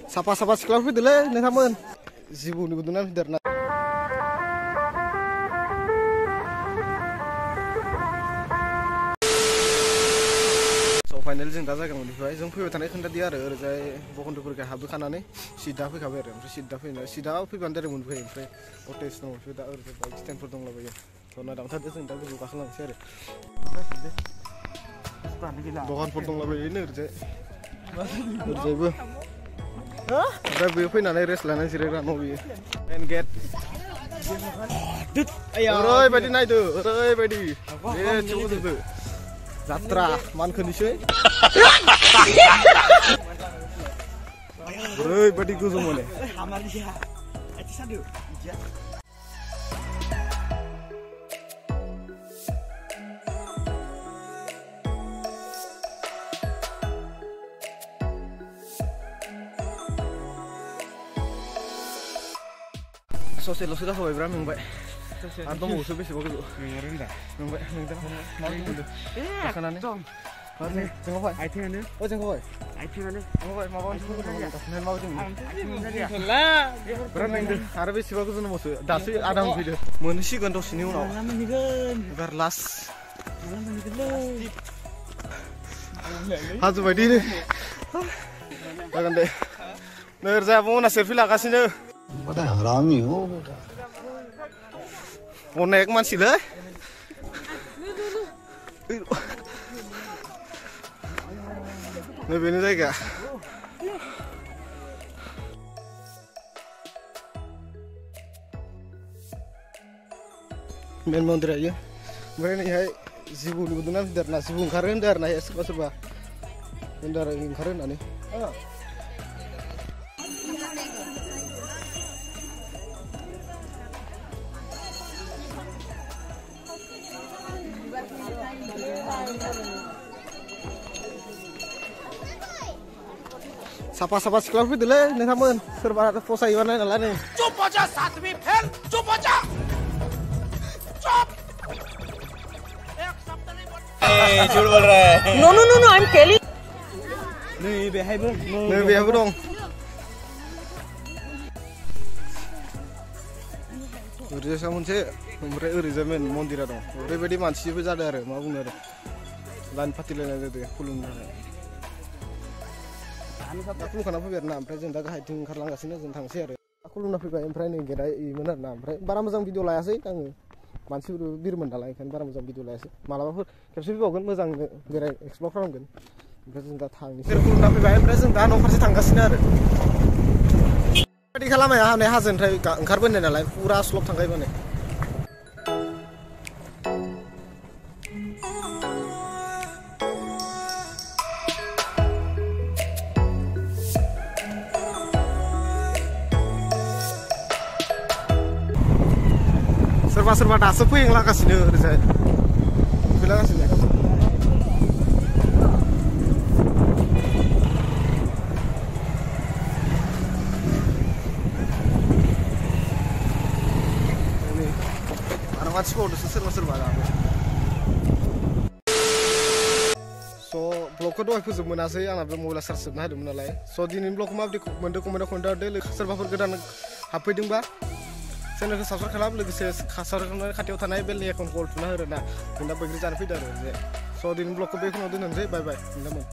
Sapa-sapa sekolah fidele nih teman. Zibu nih butunan fiderna. So finally जों दा जायगा मोनफैबाय जों फैबाय थानाय खोन्थादि आरो ओरैजाय बखन्थ'फोरखौ हाबबोखानानै सिदा फैखाबाय आरो ओमफ्राय सिदा फैबानो डाइरेक्ट मोनफैयो ओमफ्राय अटेज दङ दा ओरैजाय बाइक स्टेन्डफोर दंलाबायो थ' नायदांथारदो जों दा गोजौ गाखोलांसै आरो दखानफोर दंलाबायोनो ओरैजाय ओरैजायबो ओमफ्राय बेयो फैनानै रेस्ट लानानै जिरायग्रा न' बियो मेन गेट ओरैबायदि नायदो ओरैबायदि बे चौधोदो जात्रा मानखोनिसै ओरैबायदि गोजौ माने ससेल'सो गाखोबाय बिराद मेंबाय आरो दंबावोसो बेसेबां गोजौ मेंबाय मा बुंदों गाखोनानै जों फै आथिङानो जों फै आथिङानो माबा मोनसे बिराद मेंदों आरो बेसेबां गोजौ दंबावोसो दासो आदा मोनफैदो मोनहैसिगोन दसेनि उनाव एबार लास्ट हाजो बायदि जागोन दे नै ओरैजाय मना सेलफि लागासिनो बड़ा हरामी हो बेटा अनेक मानसिलै नैबेनो जायगा मेन मन्दिरा इयो ओमफ्राय नैहाय जिबौ नुदोंना फिदेरना जिबौ ओंखारो होनदों आरो ना सोरबा सोरबा होनदों आरो ओंखारो होननानै Sapa-sapa sekolah fidele nih teman. Serba fosa iwan lain lah nih. चुप हो जा सातवीं फेल चुप हो जा चुप एक शब्द नहीं बोल झूठ बोल रहा है No, I'm Kelly. Nih behai dong. Oरैजाय सामोनसे ओमफ्राय ओरैजाय मेन मन्दिरा दं ओरैबायदि मानसिबो जादों आरो मा बुंनो आरो लाइन फाथिलायनाय जादों खुलुमनो खुलुमखाना फैबाय आरो ना ओमफ्राय जों दा गाहायथिं ओंखारलांगासिनो जों थांसै आरो खुलुमना फैबाय ओमफ्राय नै गेटआ इमोन आरो ना ओमफ्राय बारा मोजां भिडिअ लायासै आङो मानसिफोर बिरमोन नालाय ओंखायनो बारा मोजां भिडिअ लायासै मालाबाफोर खेबसे फैबावगोन मोजां बेराय एक्सप्लर खालामगोन ओमफ्राय जों दा थांनोसै खुलुमना फैबाय ओमफ्राय जों दा न' फारसे थांगासिनो आरो बायदि खालामनाया हानाय हाजोनिफ्राय ओंखारबोनाय नालाय फुरा स्लप थांखायो माने सोरबा दासो फैलांगासिनो ओरैजाय फैलांगासिनो आरो मानसिफोरदोसो सोरबा दाबो स' ब्लगखौ दहाय फोजोब मोनासै आंना बे मबाइला चार्ज जोबना होदोंमोन नालाय स' दिनैनि ब्लगखौ माबायदि मोनदों कमेन्टआव खोन्थाहरदो सोरबाफोर गोदान हाबफैदोंबा चेनेलखौ साबसक्राइब खालाम लोगोसे साबसक्राइब खालामनानै खाथियाव थानाय बेलनि आइकनखौ अल थुना हो आरोना जों दा बैग्रि जानो फैदों आरो स' दिनैनि ब्लगखौ बेखिनियाव दोननोसै बाय बाय नोंथांमोन